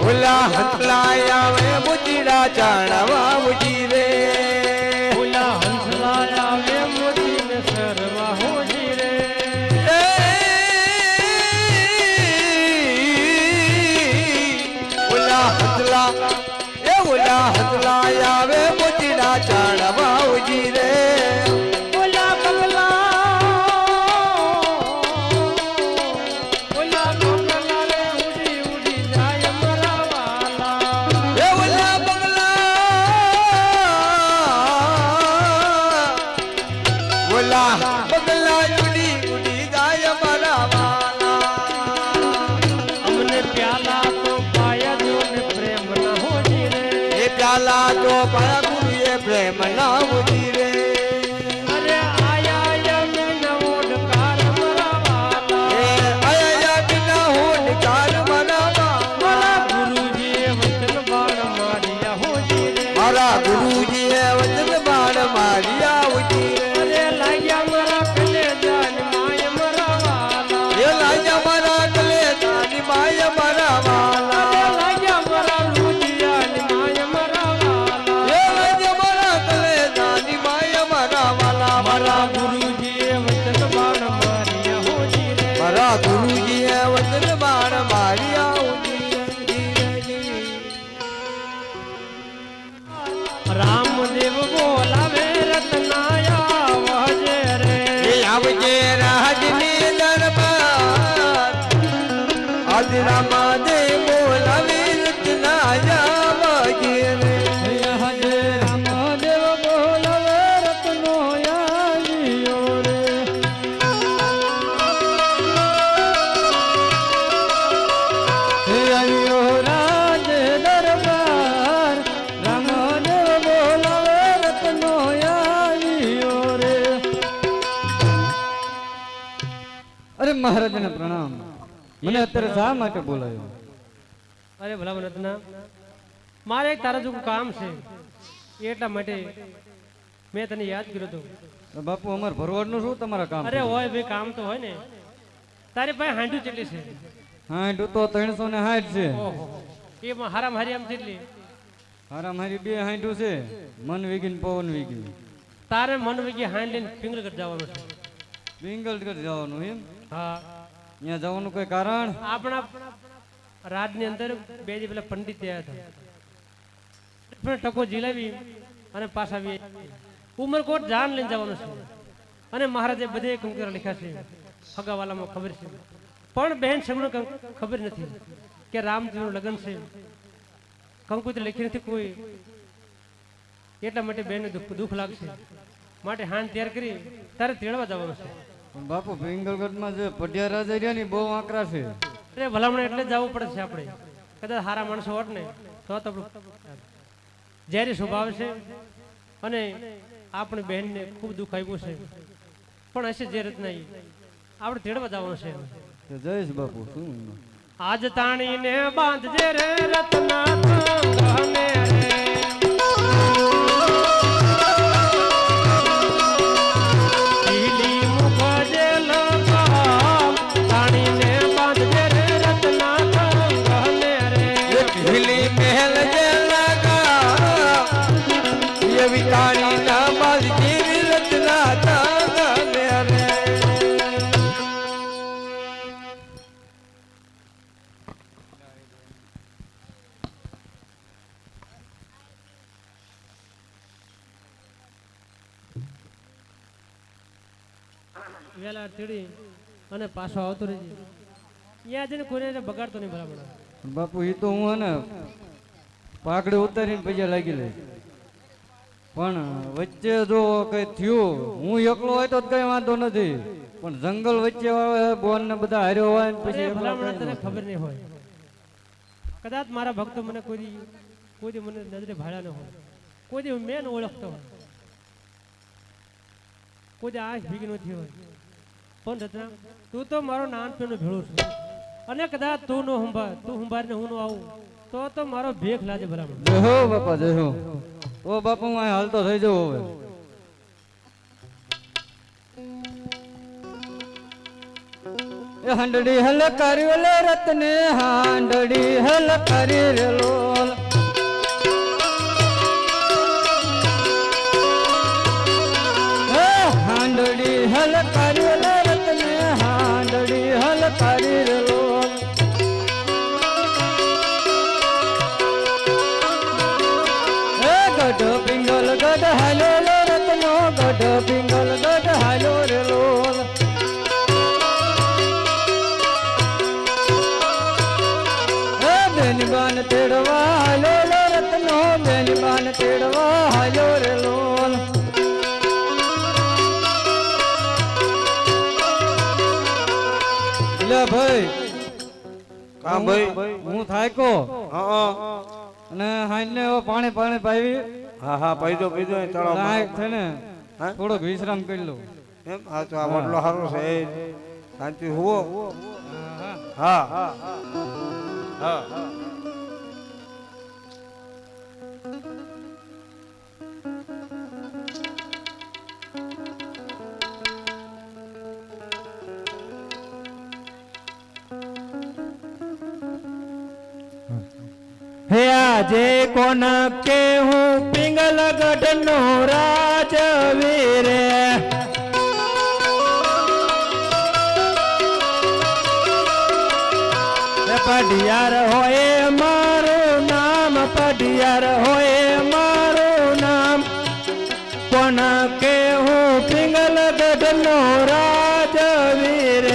ઓલા હંસલા આવે મુજીડા ચાણવા મુજી રે ઓલા હંસલા આવે મોતીને સરવા હોજી રે ઓલા હંસલા આવે મુજીડા ચાણવા મુજી રે ઓલા બગલા રે ઉડી ઉડી જાય મારા વાલા એ ઓલા બગલા ઉડી ઉડી જાય મારા વાલા અમને પ્યાલા તો પાયા જો ને પ્રેમ ના હોજી રે એ પ્યાલા તો પાયા ગુરુએ પ્રેમ ના મુજી રે અરે આયા યમે નવોડકાર મારા વાલા એ આયા બિના હોડકાર મારા વાલા મારા ગુરુજીએ વચન બાણ માર્યા હોજી રે મારા ગુરુજીએ વચન બાણ માર્યા ઉજી રે અરે લાગ્યા મારા કલેજાની માય મારા વાલા એ લાજા મારા કલેજાની માય મારા વાલા અરે લાગ્યા મારા લુધિયાની માય મારા વાલા એ લાજા મારા કલેજાની માય મારા વાલા મારા ગુરુજીએ વચન બાણ માર્યા હોજી રે મારા ગુરુજીએ વચન બાણ માર્યા ઉજી રામદેવ બોલાવે રતનાયા વહજે રે એ આવજે રાજની દરબાર આજ રામાદે બોલાવી રચનાયા વગેરે હજે રામદેવ બોલાવે રત્નો યાલિયો રે હે આવ્યો રાજ દરબાર રામદેવ બોલાવે રત્નો યાલિયો રે અરે મહારાજને પ્રણામ મને અત્યારે શા માટે બોલાયો અરે ભલા રત્ના મારે એક તારા જેવું કામ છે એટલા માટે મેં તને યાદ કર્યો હતો બાપુ અમાર ભરવાડનું શું તમારા કામ અરે હોય ભાઈ કામ તો હોય ને તારી પાસે હાંડું કેટલી છે હા તો 360 છે ઓહો એમાં હારામ હારી આમ કેટલી હારા મારી બે હાંડું છે મન વીગી ને પવન વીગી તારે મન વગી હાંડ લઈને પિંગલગઢ જવાનું છે પિંગલગઢ જવાનું એમ હા ત્યાં જવાનું કોઈ કારણ આપણા રાજની અંદર બે જે પેલા પંડિત થયા હતા પણ ટકો જીલાવી અને પાછા આવી ઉમરકોટ જાન લઈને જવાનું છે અને મહારાજે બધે કંકરા લખ્યા છે હગાવાલામાં ખબર છે પણ બહેન સગનો ખબર નથી કે રામજીનું લગ્ન છે કંકુતરી લખી નથી કોઈ એટલા માટે બેન દુઃખ લાગશે માટે હાન તૈયાર કરી તારે તેડવા જવાનું છે. પણ બાપુ પિંગલગઢમાં જે પઢિયા રાજા રહ્યા ને બહુ આકરા છે. અરે ભલામણ એટલે જ જવું પડે છે આપણે. કદાચ સારા માણસો હોત ને તો આપણું ઝેરી સ્વભાવ છે અને આપણી બહેનને ખૂબ દુઃખ આપ્યું છે પણ હશે જે રીતના ઈ આપણે તેડવા જવાનું છે. તો જઈશ બાપુ શું આજ તાણીને બાંધજે રે રત્ના કંગને રે લીલી મુખજે લગામ તાણીને બાંધજે રે રત્ના કંગને રે હિલી મહેલ જે લગા એવી તારી ના બાજ જેવી રચના તાને રે. વેલા ચડી અને પાછો આવતો રહેજે. ત્યાં જઈને કોઈને બગાડતો નહીં બરાબર. બાપુ એ તો હું હે ને પાઘડી ઉતારીને પૈસા લાગી લઈશ. પણ વચ્ચે જો કઈ થયું હું એકલો હોય તો કઈ વાંધો નથી પણ જંગલ વચ્ચે બોન ને બધા હાર્યો હોય ને પછી એકલા ભલામણ તને કઈ ન ખબર નહીં હોય. કદાચ મારા ભક્તો મને કોઈ મને નજરે ભાડ્યા ન હોય, કોઈ મેં ન ઓળખતો હોય, કોઈ આંખ ભીગી નથી હોય, પણ રત્ના તું તો મારો નાનપણનો ભેળો છે અને કદાચ તું સંભાળને હું ન આવું તો મારો ભેખ લાજે બરાબર. જય હો બાપા જય હો. ઓ બાપુ હું અહીં હાલતો થઈ જવું હવે. એ હાંડડી હલ કર્યો લે રત્ને હાંડડી હલ કરી રે લોલ. એ હાંડડી હલ કર્યો લે રત્ને હાંડડી હલ કરી રે લોલ. એ ગઢ પિંગલ ગઢ હાલો લે રત્નો ગઢ પિંગલ ગઢ હાલો રે લોલ. બેનબાન તેડવા હાલો લે રત્નો બેનબાન તેડવા હાલો રે લોલ. લે ભાઈ હા ભાઈ. હું થાયકો હા અને હાઈને પાણી પાવી હા હા પૈદો પીધો અહીં લાયક તળાવ છે ને હા? થોડોક વિશ્રામ કરી લઉં. એમ હા તો આ વડલો સારો છે શાંતિ હુવો. હા હા હે આજે કોણ કે હું પિંગલગઢ નો રાજવીર પઢિયાર હોય મારું નામ પઢિયાર હોય મારું નામ કોણ કે હું પિંગલગઢ નો રાજવીર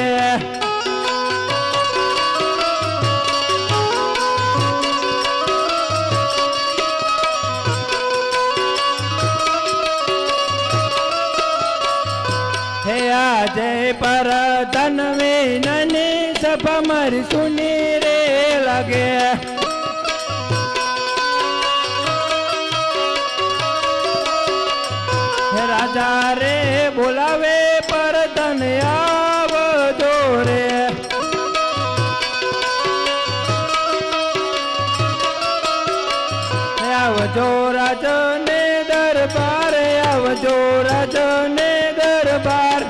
હે આજે પર ધન વિનની સભા મારી સુની રે લાગે હે રાજા રે બોલાવે પર ધન આવજો રે આવજો રાજને દરબાર આવજો રાજને દરબાર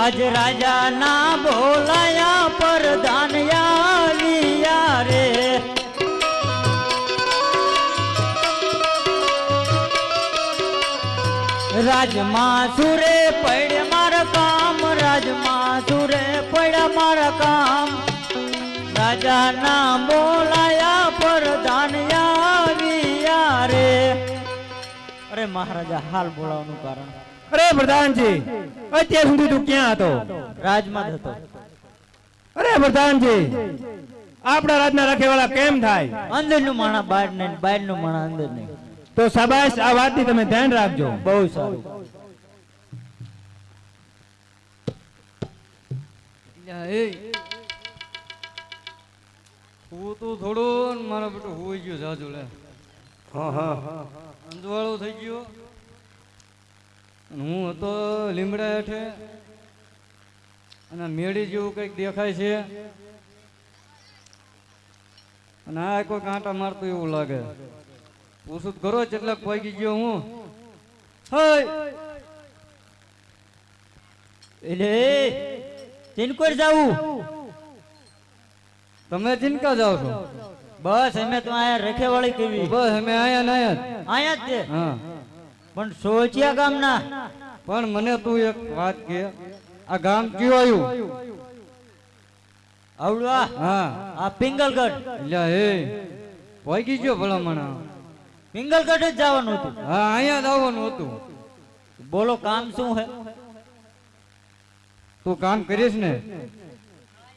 આજ રાજા ના બોલાયા પ્રધાન આવ્યા રે રાજમાં સુરે પડ્યા મારા કામ રાજમાં સુરે પડ્યા મારા કામ રાજા ના બોલાયા પ્રધાન આવ્યા રે. અરે મહારાજા હાલ બોલાવવાનું કારણ અરે પ્રધાનજી અત્યાર સુધી તું ક્યાં હતો? રાજમાં જ હતો. રાજમાં જ હતો. પણ અત્યારે તું અહીંયા આવ્યો? રાજમાં જ હતો. રાજમાં હતો તો ક્યાં હતો? રાજમાં જ હતો. રાજમાં હતો તો ક્યાં હતો? રાજમાં જ હતો. અરે પ્રધાનજી આપણા રાજના રખેવાળા કેમ થાય? અંદરનું માણા બહાર ને બહારનું માણા અંદર નહીં. તો શાબાશ, આ વાતની તમે ધ્યાન રાખજો. બહુ સારું. યા એ હું તો થોડું ને મારા બેટું હોઈ ગયો જાજુ લે. હા હા અંજવાળો થઈ ગયો અને હું હતો લીમડા હેઠે અને મેળી જેવું કંઈક દેખાય છે અને આ કોઈ કાંટા મારતું એવું લાગે. પૂછું તો કરો કેટલાક પહોંચી ગયો હું. હય એટલે ચિનકોર જાવું. તમે ચિંતા જાઓ છો? બસ અમે તો આયા રખેવાળી કેવી બસ અમે આયા ને આયા જ. આયા જ છે. હા પણ સોચિયા ગામના પણ મને તું એક વાત કે, આ ગામ કયું આવ્યું? આવડવા હા આ પિંગલગઢ. એટલે હે પહોંચી ગયો ભલામણા. પિંગલગઢ જ જવાનું હતું. હા અહીંયા જ આવવાનું હતું. બોલો કામ શું હે? તું કામ કરીશ ને?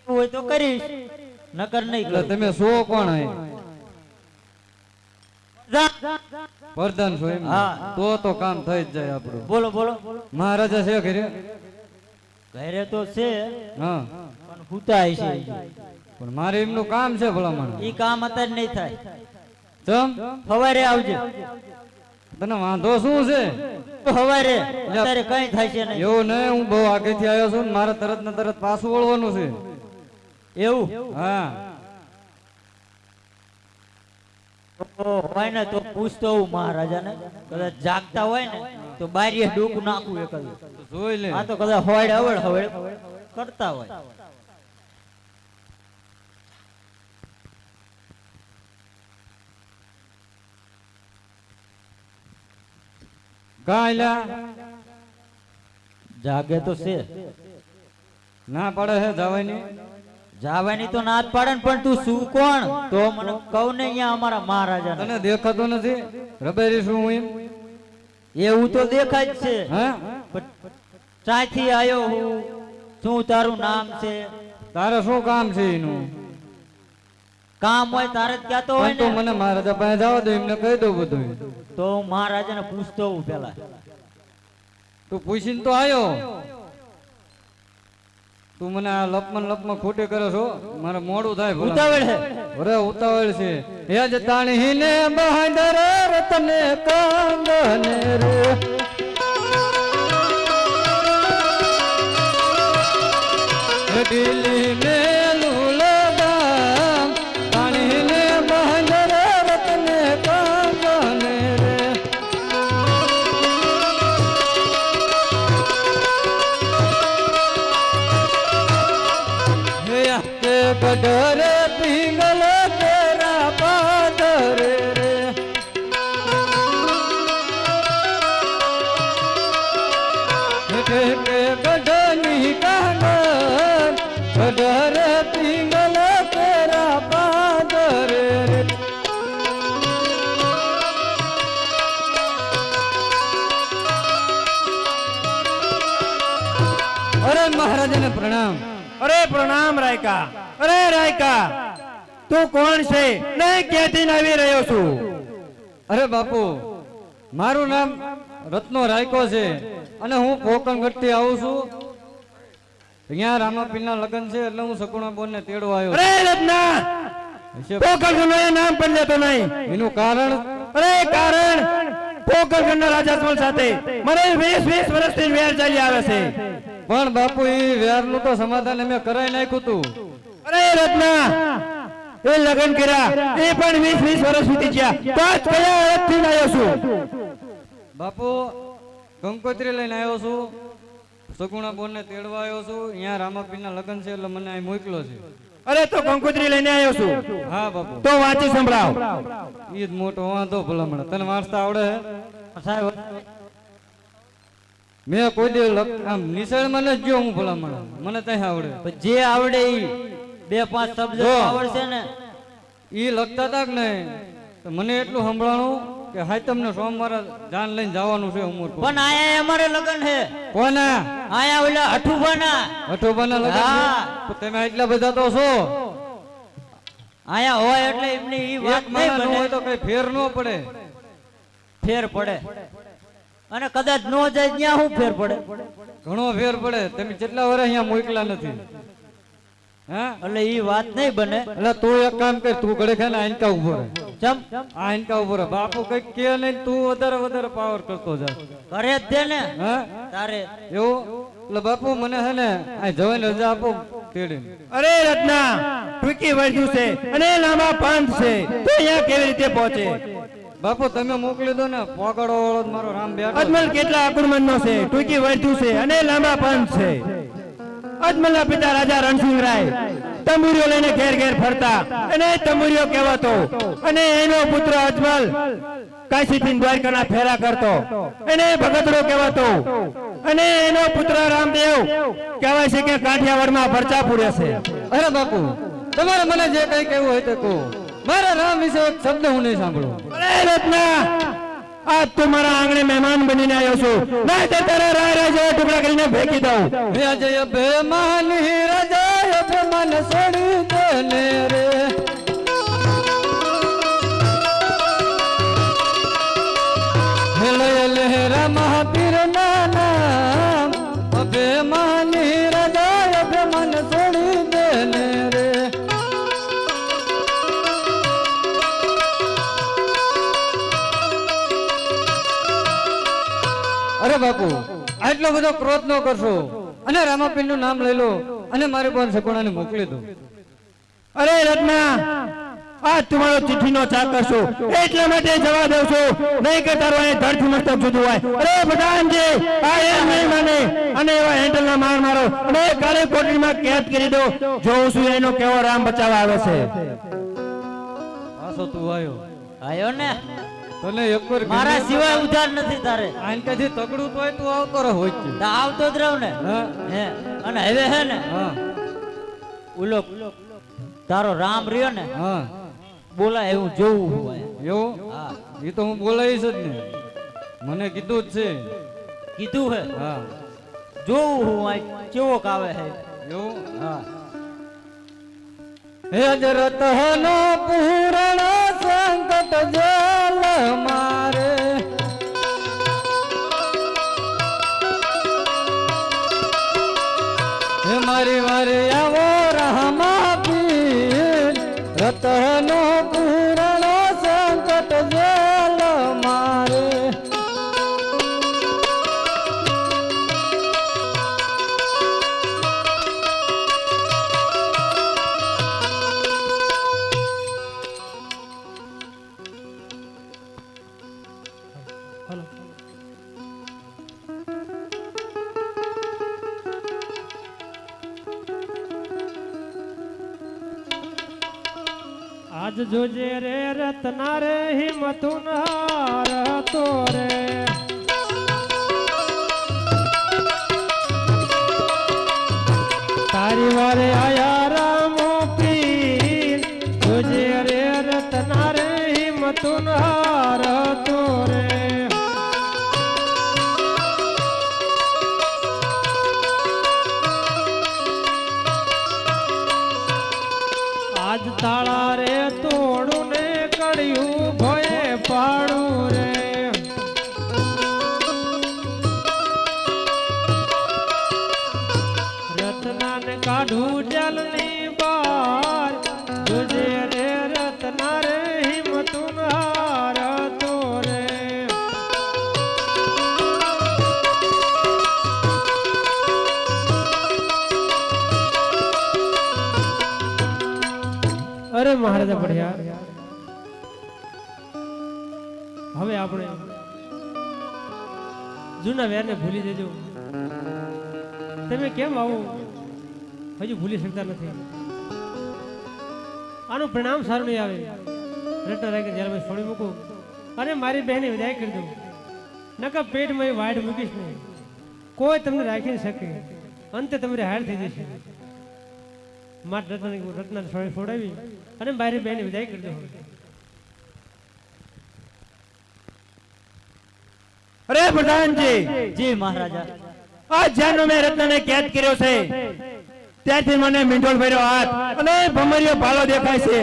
હોય તો કરીશ, નકર નહીં એટલે કરું. તમે છો કોણ? અહીં જા. પ્રધાન છો એમ? હા. તો કામ થઈ જ જાય આપણું. બોલો બોલો. મહારાજા છે ઘરે? ઘરે તો છે હા પણ હુતાય છે. પણ મારે એમનું કામ છે ભલામણ. ઈ કામ અત્યારે નહીં થાય. ચમ સવારે આવજો. તને વાંધો શું છે? સવારે અત્યારે કઈ થાય છે નહીં. એવું નહીં, હું બહુ આગેથી આવ્યો છું ને મારે તરત ને તરત પાછું વળવાનું છે. એવું હા હોય ને તો પૂછતો હું મહારાજાને, કદાચ જાગતા હોય ને તો બારીએ ડૂક નાખું એક જ. તો જોઈ લે. આ તો કદાચ હોડ હવડ કરતા હોય. કાંઈ જાગે તો છે, ના પડે હે જવાની? જાવાની તો ના જ પાડે ને, પણ તું શું કોણ? તો મને કહું ને અહીંયા અમારા મહારાજા. તને દેખાતો નથી રબેરી શું હું એમ? એવું તો દેખાય જ છે. હે પણ ચાથી આવ્યો હું, શું તારું નામ છે? તારે શું કામ છે એનું? કામ હોય તારે જ કહેતો હોય પણ તું ને. મને મહારાજા પાસે જવા દે, એમને કહી દઉં બધું. તો હું મહારાજાને પૂછતો હું પેલા. તું પૂછીને તો આવ્યો. તું મને આ લપમાં ખોટે કરે છો, મારે મોડું થાય. ઉતાવળ હે. અરે ઉતાવળ છે. હેજ તાણીને બહાદર રતને કાંગને રે દિલ્હી મે લુલગામ તાણીને બહાદર રતને કાંગને રે. કે ગઢરે પિંગલ તેરા પાદરે રે કે ગઢની કાગર ગઢરે પિંગલ તેરા પાદરે રે. અરે મહારાજાને પ્રણામ. અરે પ્રણામ રાયકા. અરે રાયકા, તું કોણ છે ને ક્યાંથી આવી રહ્યો છું? અરે બાપુ, મારું નામ રત્નો રાયકો છે અને હું પોકણગઢ થી આવું છું. અહીંયા રામાપીરના લગ્ન છે એટલે હું સગુણા બોન ને તેડવા આવ્યો અરે રત્ના, છું. પોકરગઢનું એ નામ પણ લેતો નહીં. એનું કારણ? અરે કારણ પોકરગઢના રાજા જમલ સાથે મને 20 વર્ષથી વેર ચાલી આવે છે. પણ બાપુ એ વ્યારનું તો સમાધાન અમે કરાઈ નાખ્યું તું. અરે રત્ના, એ લગ્ન કર્યા એ પણ 20 વર્ષ વીતી ગયા, તો આજ કયા અર્થથી આવ્યો છું? બાપુ કંકોત્રી લઈને આવ્યો છું, સગુણા બોન ને તેડવા આવ્યો છું. અહીંયા રામાપીરના લગ્ન છે એટલે મને અહીં મોકલો છે. અરે તો કંકોત્રી લઈને આવ્યો છું. હા બાપુ. તો વાંચી સંભળાવ. ઈ જ મોટો વાંધો ભલામણ. તને વાંચતા આવડે હે? સાહેબ મેં કોઈ દે આમ નિશાળમાં નથી ગયો હું ભલામણ, મને ત્યાં આવડે. જે આવડે ઈ 2-5 શબ્દ જો. આવડશે ને. ઈ લખતા હતા કે નહીં તો મને એટલું સંભળાણું કે હાતમને સોમવારે જાન લઈને જવાનું છે ઉમરકોટ. પણ આયા અમારે લગન છે. કોના? આયા ઓલા અઠુબાના. અઠોબાના લગન છે? હા. તો તમે એટલા બધા તો છો. આયા હોય એટલે એમની ઈ વાત એક નહીં માણસ ન હોય બને. તો કઈ ફેર ન પડે. ફેર પડે અને કદાચ નો જાય ત્યાં શું ફેર પડે? ઘણો ફેર પડે. તમે કેટલા વર્ષ અહીંયા મોકલા નથી. હા, એટલે ઈ વાત નહીં બને. એટલે તું એક કામ કર, તું ઘડે ખાને આઈનકા ઉભો રહે. ચમ આ આઈનકા ઉભો રહે. બાપુ કઈક કે નહીં, તું વધારે વધારે પાવર કરતો જા. કરે જ દે ને હા, તારે. એવું? એટલે બાપુ મને છે ને આ જવાની રજા આપો તેડીને. અરે રત્ના ટૂંકી વર્જુ છે અને લાંબા પંથ છે તો અહીંયા કેવી રીતે પહોંચે? બાપુ તમે મોકલી દો ને. પોગાડો વાળો મારો રામ બેઠો. અજમલ કેટલા આક્રમણ નો છે, ટૂંકી વર્જુ છે અને લાંબા પંથ છે. અજમલના પિતા રાજા રણસિંહ રાય તંબુરીઓ લઈને ઘેર ઘેર ફરતા અને તંબુરીઓ કહેવાતો અને એનો પુત્ર અજમલ કાશીથી દ્વારકાના ફેરા કરતો એને ભગતડો કહેવાતો અને એનો પુત્ર રામદેવ કહેવાય છે કે કાઠિયાવાડમાં પરચા પૂરે છે. અરે બાપુ તમારે મને જે કઈ કહેવું હોય તે કહો. મારા રામ વિશે એક શબ્દ હું નહીં સાંભળું. અરે રત્ના આજ તું મારા આંગણે મહેમાન બનીને આવ્યો છું, નહીં તો તારા રાય રાય જેવા ટુકડા કરીને ફેંકી દઉં. જય બેમાન રાજા અભિમાન છોડી દે ને રે. હેલય લહેરા મહાપીર ના નામ અભિમાની રાજા અભિમાન છોડી દે ને રે. અરે બાપુ આટલો બધો ક્રોધ ન કરશો અને રામાપીર નું નામ લઈ લો અને મારી બોન સગુણાને મોકલી દો. અરે રત્ના આજ તમારો ચિઠ્ઠીનો ચાકર છું એટલા માટે જવા દઉં છું, નહીં કે તારો અહીં ધરથી મસ્તક જુદું હોય. અરે પ્રધાનજી આ એમ નહીં માને અને એવા હેન્ડલના માર મારો અને કાલે કોટડીમાં કેદ કરી દો. જોઉં છું એનો કેવો રામ બચાવવા આવે છે. પાછો તું આવ્યો. આયો ને તને એક વાર મારા સિવાય ઉધાર નથી તારે. આનકાથી તગડું તોય તું આવતો રહો હોય છે. તો આવતો જ રહું ને. હા હે અને હવે હે ને હા ઉલો તારો રામ રહ્યો ને હા બોલાય એવું જોવું હોય. એવું? હા એ તો હું બોલાવીશ જ ને. મને કીધું જ છે. કીધું હે હા જોવું હું આ કેવો કાવે હે. એવું? હા હે જરતનો પૂરણ સંકટ જલ મારે. હે મારી મારી આવો રામાપીર રતનો પૂરણ સંકટ જલ મારે. હાલો. આજ જોજે રે રત્ના રે હિંમતું હાર હતો રે. તારી વારે આયા રામો પીર જોજે રે રત્ના રે હિંમતું હાર હતો રે. આજ તાળા રે તોડું ને કડિયું ભોય પાડું રે. રત્ના ને કાઢું જલની બાર જોજે રે રત્ના રે હિંમતું હાર હતો રે. અરે મહારાજા બઢિયા હવે આપણે જૂના વેરને ભૂલી દેજો. તમે કેમ આવું હજુ ભૂલી શકતા નથી? આનું પરિણામ સારું નહીં આવે. રટના રાખી જ્યારે મેં છોડી મૂકું અને મારી બહેને વિદાય કરી દઉં, નકા પેટમાં એ વાડ મૂકીશ નહીં. કોઈ તમને રાખી ન શકે, અંતે તમારી હાર થઈ જશે. માર રત્ના છોડાવી અને મારી બહેને વિદાય કરી દઉં. અરે પ્રધાનજી, જી મહારાજા. આ જ્યાંનો મેં રત્નને કેદ કર્યો છે ત્યાંથી મને મીંડોળ ભર્યો હાથ અને ભમરીયો ભાલો દેખાય છે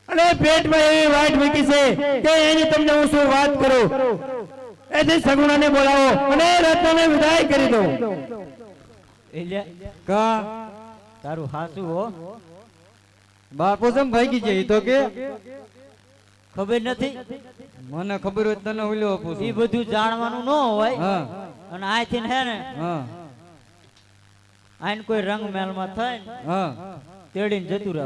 અને પેટમાં એવી વાટ મૂકી છે કે એની તમને હું શું વાત કરું. એથી સગુણાને બોલાવો અને રત્નને વિદાય કરી દો. એટલે કા તારું હાસુ હો, બાપો જેમ ભાગી જાય ઈ તો કે ખબર નથી. મને ખબર હોય તો તને ઓલ્યો આપું એ છું. બધું જાણવાનું ન હોય. હા અને આથી હે ને હા આઈને કોઈ રંગ મહેલમાં થાય ને હા તેડીને જતું રહે.